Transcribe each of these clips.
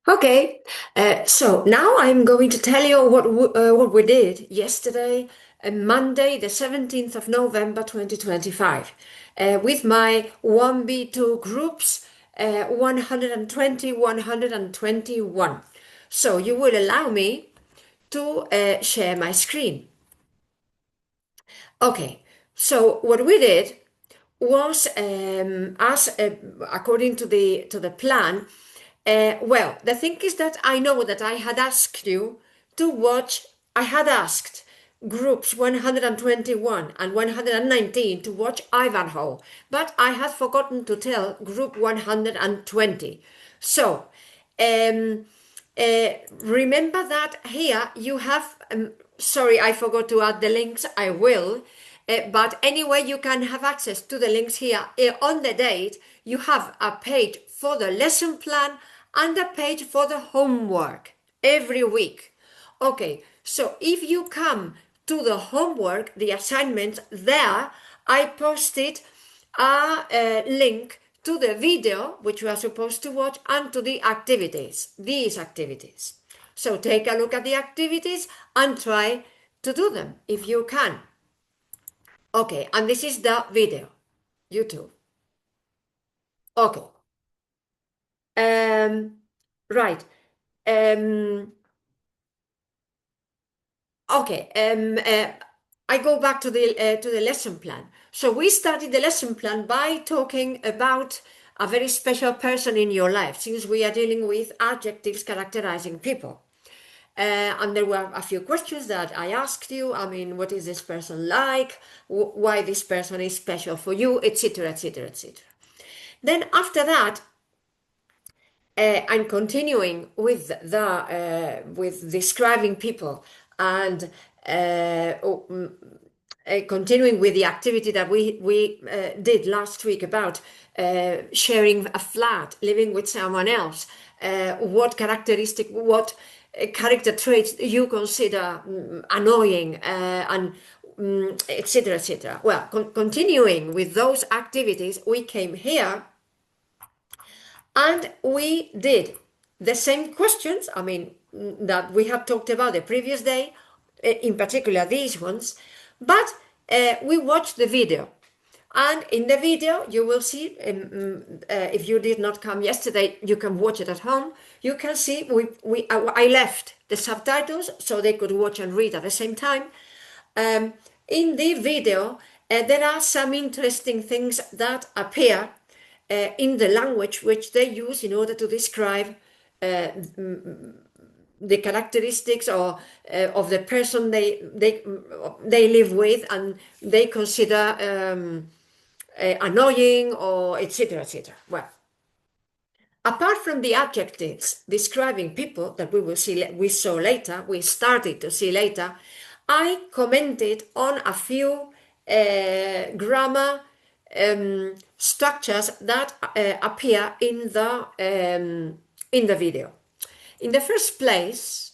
Okay, so now I'm going to tell you what we did yesterday, Monday, the 17th of November 2025, with my 1B2 groups, 120, 121. So you will allow me to share my screen. Okay, so what we did was, as according to the plan. Well, the thing is that I know that I had asked you to watch. I had asked groups 121 and 119 to watch Ivanhoe, but I had forgotten to tell group 120. So, um, remember that here you have. Sorry, I forgot to add the links. I will. But anyway, you can have access to the links here. On the date, you have a page for the lesson plan and a page for the homework every week. Okay, so if you come to the homework, the assignments, there I posted a link to the video which you are supposed to watch and to the activities, these activities. So take a look at the activities and try to do them if you can. Okay, and this is the video, YouTube. Okay. Um, right. Um, okay. I go back to the lesson plan. So we started the lesson plan by talking about a very special person in your life, since we are dealing with adjectives characterizing people. And there were a few questions that I asked you. I mean, what is this person like? Why this person is special for you, etc., etc., etc. Then after that, I'm continuing with the with describing people and continuing with the activity that we did last week about sharing a flat, living with someone else. What character traits you consider annoying and etc. etc. Well, continuing with those activities, we came here and we did the same questions, I mean, that we have talked about the previous day, in particular these ones, but we watched the video. And in the video, you will see, if you did not come yesterday, you can watch it at home. You can see I left the subtitles so they could watch and read at the same time. In the video, there are some interesting things that appear in the language which they use in order to describe the characteristics or of the person they live with and they consider annoying or etc. etc. Well, apart from the adjectives describing people that we saw later, we started to see later, I commented on a few grammar structures that appear in the video. In the first place,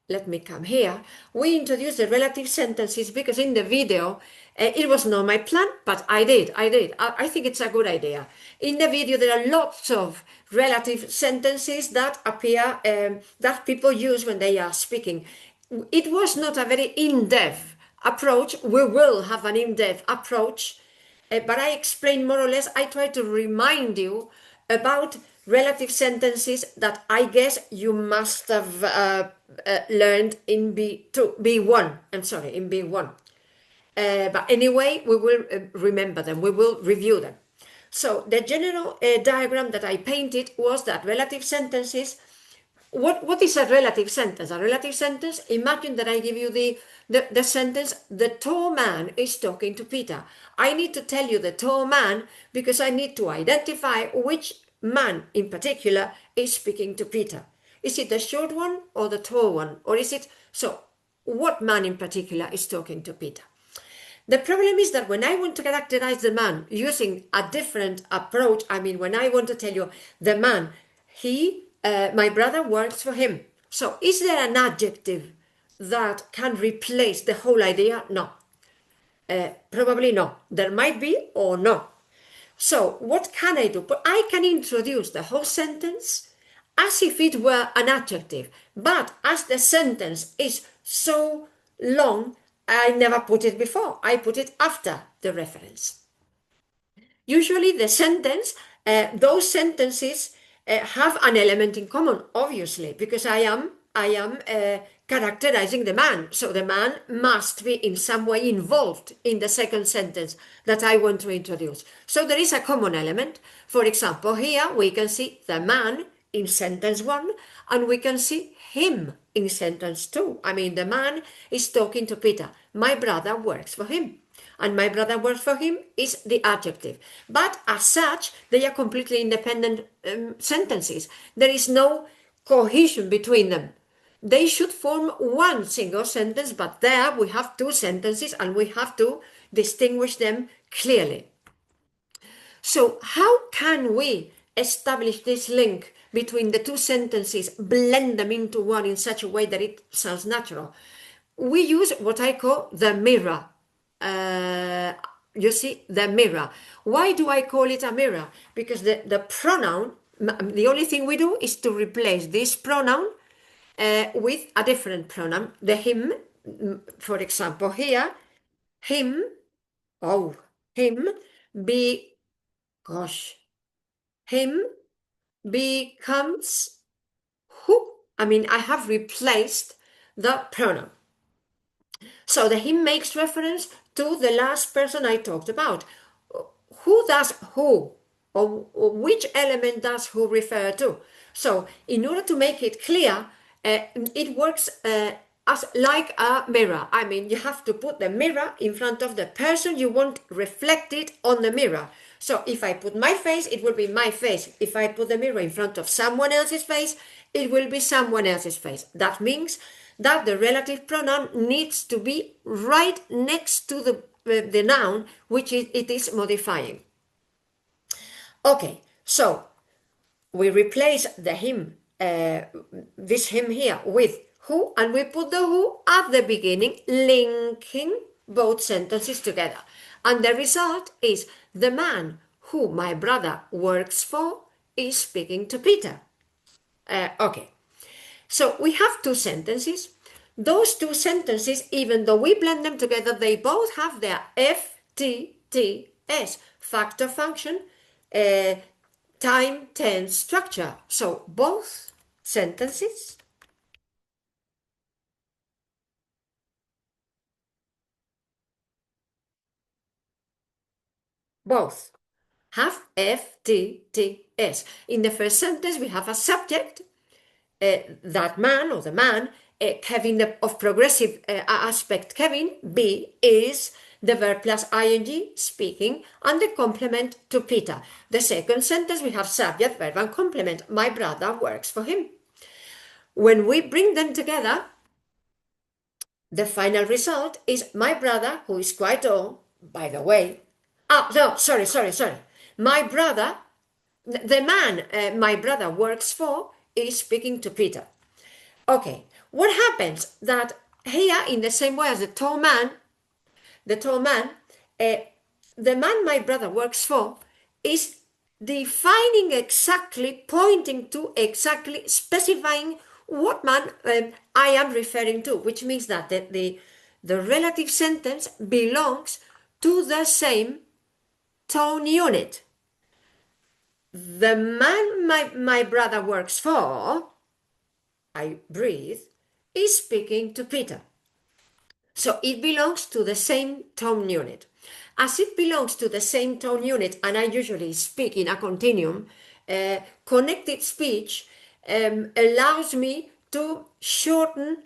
let me come here. We introduced the relative sentences because in the video, it was not my plan, but I did. I think it's a good idea. In the video, there are lots of relative sentences that appear, that people use when they are speaking. It was not a very in-depth approach. We will have an in-depth approach, but I explained more or less, I try to remind you about relative sentences that I guess you must have learned in B2, B1. I'm sorry, in B1. But anyway, we will remember them, we will review them. So the general diagram that I painted was that relative sentences. What is a relative sentence? A relative sentence, imagine that I give you the sentence, the tall man is talking to Peter. I need to tell you the tall man because I need to identify which man in particular is speaking to Peter. Is it the short one or the tall one? Or is it, so what man in particular is talking to Peter? The problem is that when I want to characterize the man using a different approach, I mean, when I want to tell you the man, my brother works for him. So is there an adjective that can replace the whole idea? No. Probably no. There might be or no. So what can I do? But I can introduce the whole sentence as if it were an adjective. But as the sentence is so long, I never put it before. I put it after the reference. Usually the sentence, those sentences have an element in common, obviously, because I am characterizing the man. So the man must be in some way involved in the second sentence that I want to introduce. So there is a common element. For example, here we can see the man in sentence 1 and we can see him in sentence 2. I mean, the man is talking to Peter. My brother works for him. And my brother works for him is the adjective. But as such, they are completely independent sentences. There is no cohesion between them. They should form one single sentence, but there we have two sentences and we have to distinguish them clearly. So how can we establish this link between the two sentences, blend them into one in such a way that it sounds natural? We use what I call the mirror. You see, the mirror. Why do I call it a mirror? Because the pronoun, the only thing we do is to replace this pronoun with a different pronoun. The him, for example, here, him, him, him becomes who. I mean, I have replaced the pronoun. So the him makes reference to the last person I talked about. Who does who? Or which element does who refer to? So in order to make it clear, it works as like a mirror. I mean, you have to put the mirror in front of the person you want reflected on the mirror. So if I put my face, it will be my face. If I put the mirror in front of someone else's face, it will be someone else's face. That means that the relative pronoun needs to be right next to the noun which it is modifying. Okay, so we replace the him, this him here, with who, and we put the who at the beginning, linking both sentences together. And the result is the man who my brother works for is speaking to Peter. Okay. So we have two sentences. Those two sentences, even though we blend them together, they both have their FTTS, factor function, time tense structure. So both sentences have FTTS. In the first sentence, we have a subject, that man or the man, Kevin of progressive aspect, Kevin, B is the verb plus ing, speaking, and the complement to Peter. The second sentence, we have subject, verb, and complement. My brother works for him. When we bring them together, the final result is my brother, who is quite old, by the way. No, sorry. My brother, the man my brother works for, is speaking to Peter. Okay, what happens that here, in the same way as the tall man, the man my brother works for is defining exactly, pointing to exactly, specifying what man I am referring to, which means that the relative sentence belongs to the same tone unit. The man my brother works for, I breathe, is speaking to Peter. So it belongs to the same tone unit. As it belongs to the same tone unit, and I usually speak in a continuum, connected speech allows me to shorten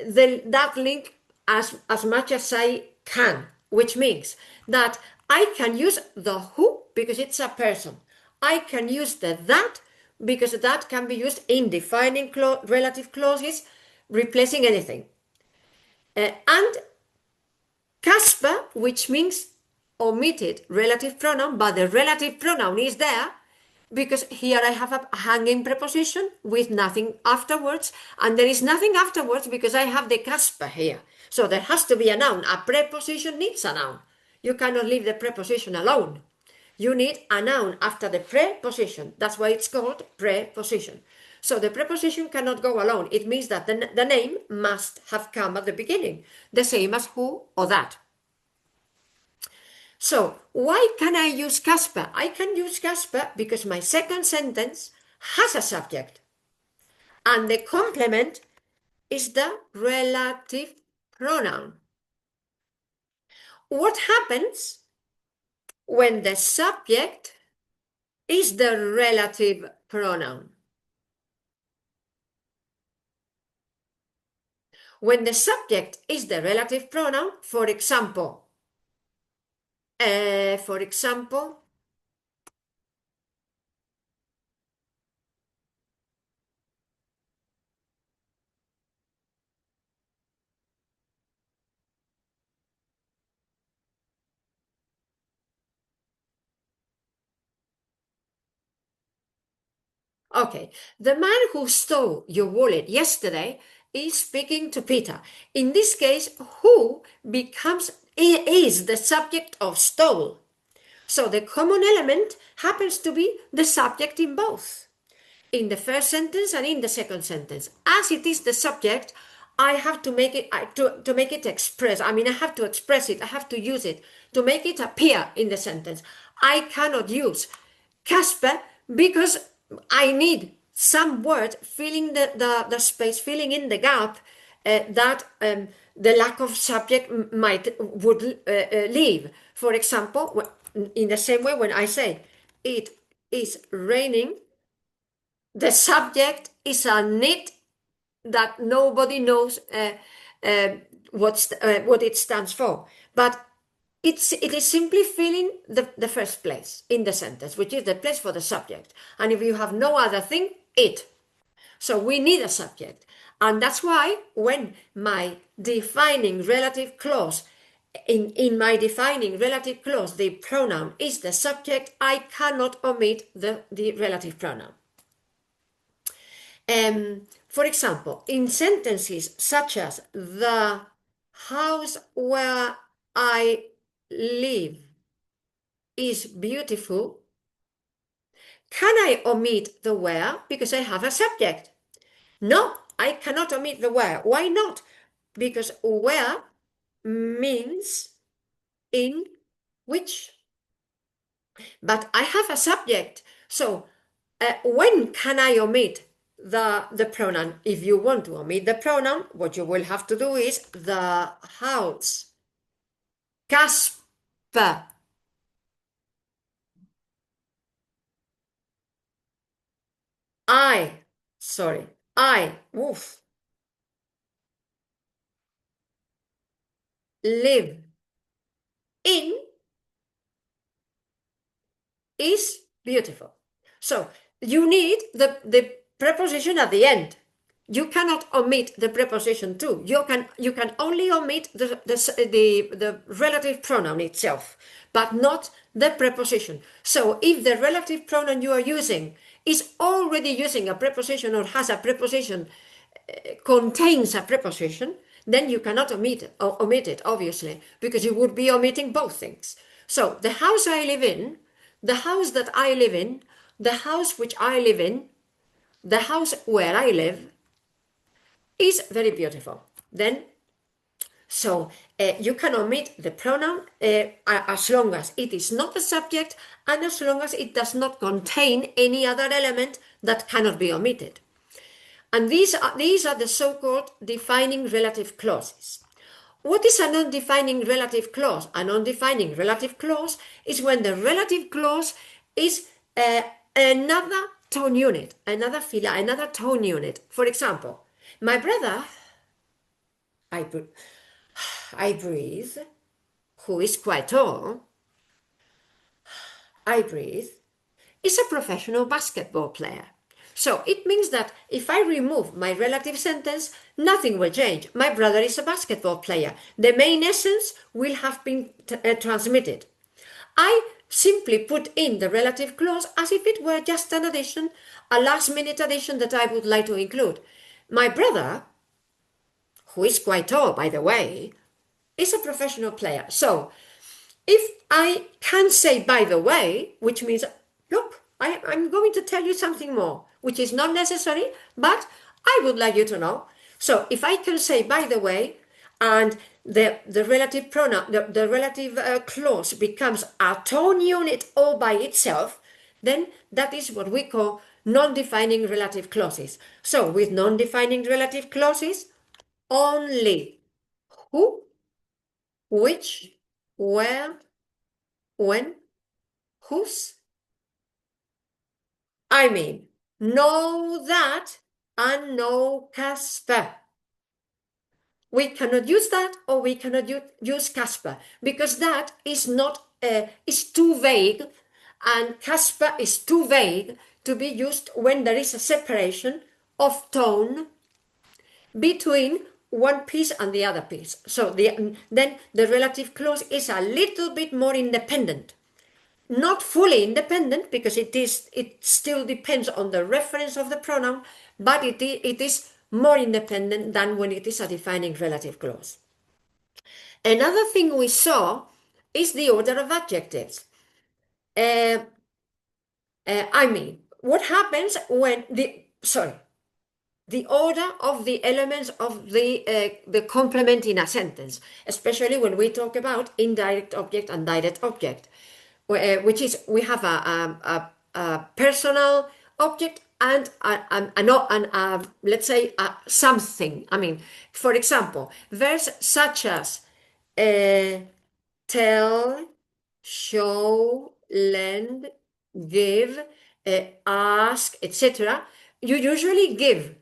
that link as much as I can, which means that I can use the who because it's a person. I can use the that because that can be used in defining relative clauses, replacing anything. And Casper, which means omitted relative pronoun, but the relative pronoun is there because here I have a hanging preposition with nothing afterwards, and there is nothing afterwards because I have the Casper here. So there has to be a noun. A preposition needs a noun. You cannot leave the preposition alone. you need a noun after the preposition. That's why it's called preposition. So the preposition cannot go alone. It means that the name must have come at the beginning, the same as who or that. So why can I use Casper? I can use Casper because my second sentence has a subject. And the complement is the relative pronoun. What happens when the subject is the relative pronoun? When the subject is the relative pronoun, for example, okay, the man who stole your wallet yesterday is speaking to Peter. In this case, who is the subject of stole. So the common element happens to be the subject in both, in the first sentence and in the second sentence. As it is the subject, I have to make it to make it express. I mean, I have to express it. I have to use it to make it appear in the sentence. I cannot use Casper because I need some word filling the space, filling in the gap that the lack of subject would leave. For example, in the same way, when I say it is raining, the subject is a knit that nobody knows what it stands for, but it is simply filling the first place in the sentence, which is the place for the subject. And if you have no other thing, it. So we need a subject. And that's why when my defining relative clause, in my defining relative clause, the pronoun is the subject, I cannot omit the relative pronoun. For example, in sentences such as the house where I live is beautiful, can I omit the where because I have a subject? No, I cannot omit the where. Why not? Because where means in which. But I have a subject. So when can I omit the pronoun? If you want to omit the pronoun, what you will have to do is the house. Casper. I live in is beautiful. So you need the preposition at the end. You cannot omit the preposition to. You can only omit the relative pronoun itself, but not the preposition. So if the relative pronoun you are using is already using a preposition or has a preposition, contains a preposition, then you cannot omit it, obviously, because you would be omitting both things. So the house I live in, the house that I live in, the house which I live in, the house where I live is very beautiful. Then, so you can omit the pronoun as long as it is not the subject and as long as it does not contain any other element that cannot be omitted. And these are the so-called defining relative clauses. What is a non-defining relative clause? A non-defining relative clause is when the relative clause is another tone unit, another tone unit. For example, my brother, I breathe, who is quite tall, I breathe, is a professional basketball player. So it means that if I remove my relative sentence, nothing will change. My brother is a basketball player. The main essence will have been transmitted. I simply put in the relative clause as if it were just an addition, a last-minute addition that I would like to include. My brother, who is quite tall, by the way, is a professional player. So if I can say, by the way, which means, look, I'm going to tell you something more, which is not necessary, but I would like you to know. So if I can say, by the way, and the relative pronoun, the relative clause becomes a tone unit all by itself, then that is what we call non-defining relative clauses. So with non-defining relative clauses, only who, which, where, when, whose, I mean, know that and know Casper. We cannot use that, or we cannot use Casper, because that is not is too vague, and Casper is too vague to be used when there is a separation of tone between one piece and the other piece. So then the relative clause is a little bit more independent. Not fully independent, because it still depends on the reference of the pronoun, but it is more independent than when it is a defining relative clause. Another thing we saw is the order of adjectives. I mean, what happens when the order of the elements of the complement in a sentence, especially when we talk about indirect object and direct object, which is we have a personal object and let's say something. I mean, for example, verbs such as tell, show, lend, give, ask, etc. You usually give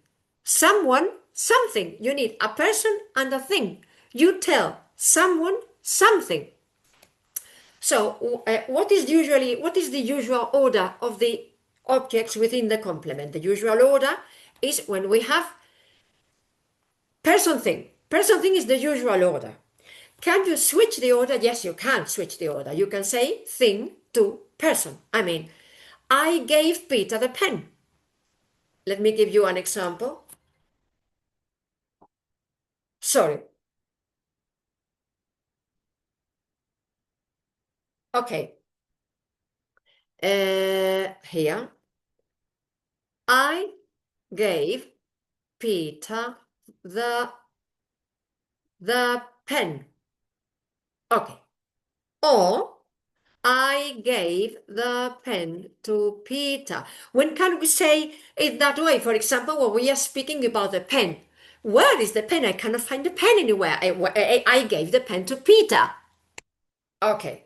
someone something. You need a person and a thing. You tell someone something. So what is the usual order of the objects within the complement? The usual order is when we have person thing. Person thing is the usual order. Can you switch the order? Yes, you can switch the order. You can say thing to person. I mean, I gave Peter the pen. Let me give you an example. Sorry. Okay. Here. I gave Peter the pen. Okay. Or I gave the pen to Peter. When can we say it that way? For example, when we are speaking about the pen. Where is the pen? I cannot find the pen anywhere. I gave the pen to Peter. Okay.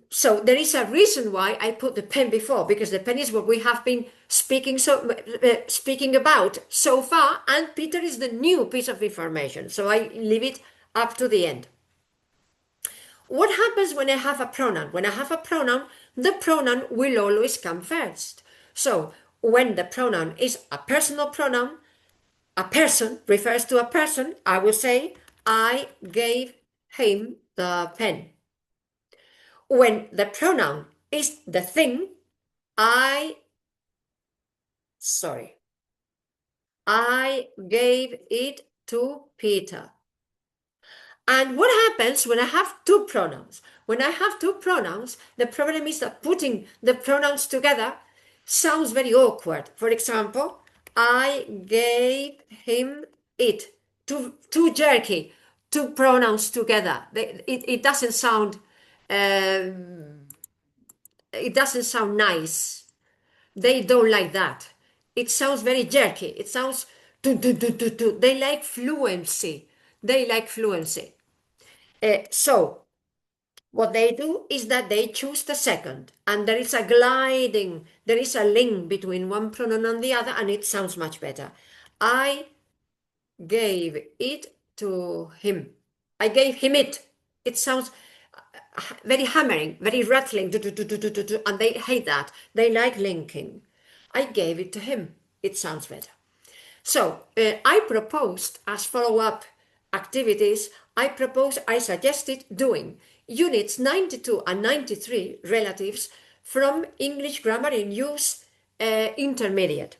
So there is a reason why I put the pen before, because the pen is what we have been speaking about so far, and Peter is the new piece of information. So I leave it up to the end. What happens when I have a pronoun? When I have a pronoun, the pronoun will always come first. So when the pronoun is a personal pronoun, a person refers to a person, I will say, I gave him the pen. When the pronoun is the thing, I gave it to Peter. And what happens when I have two pronouns? When I have two pronouns, the problem is that putting the pronouns together sounds very awkward. For example, I gave him it. Too jerky, two pronouns together. It doesn't sound it doesn't sound nice. They don't like that. It sounds very jerky. It sounds do. They like fluency. They like fluency. So what they do is that they choose the second, and there is a gliding, there is a link between one pronoun and the other, and it sounds much better. I gave it to him. I gave him it. It sounds very hammering, very rattling, and they hate that. They like linking. I gave it to him. It sounds better. So I proposed as follow-up activities, I suggested doing units 92 and 93 relatives from English Grammar in Use Intermediate,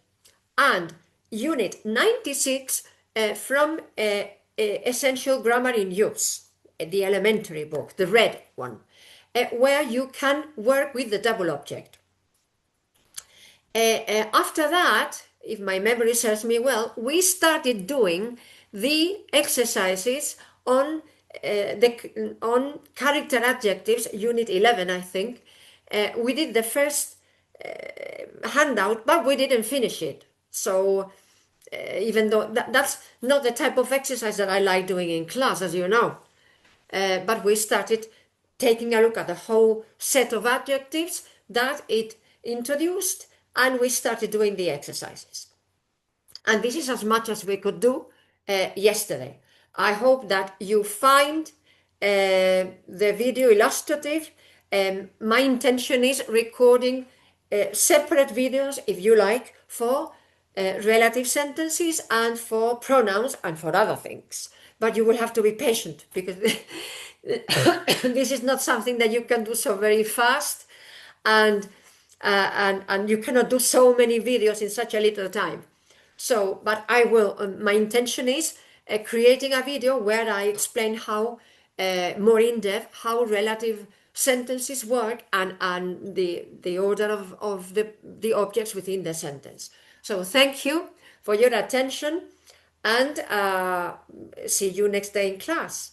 and unit 96 from Essential Grammar in Use. the elementary book, the red one, where you can work with the double object. After that, if my memory serves me well, we started doing the exercises on on character adjectives, unit 11, I think. We did the first handout, but we didn't finish it. So even though that's not the type of exercise that I like doing in class, as you know, but we started taking a look at the whole set of adjectives that it introduced, and we started doing the exercises. And this is as much as we could do yesterday. I hope that you find the video illustrative. My intention is recording separate videos, if you like, for relative sentences and for pronouns and for other things. But you will have to be patient, because this is not something that you can do so very fast, and you cannot do so many videos in such a little time. So, but I will, my intention is creating a video where I explain how, more in depth, how relative sentences work, and the order of the objects within the sentence. So thank you for your attention, and see you next day in class.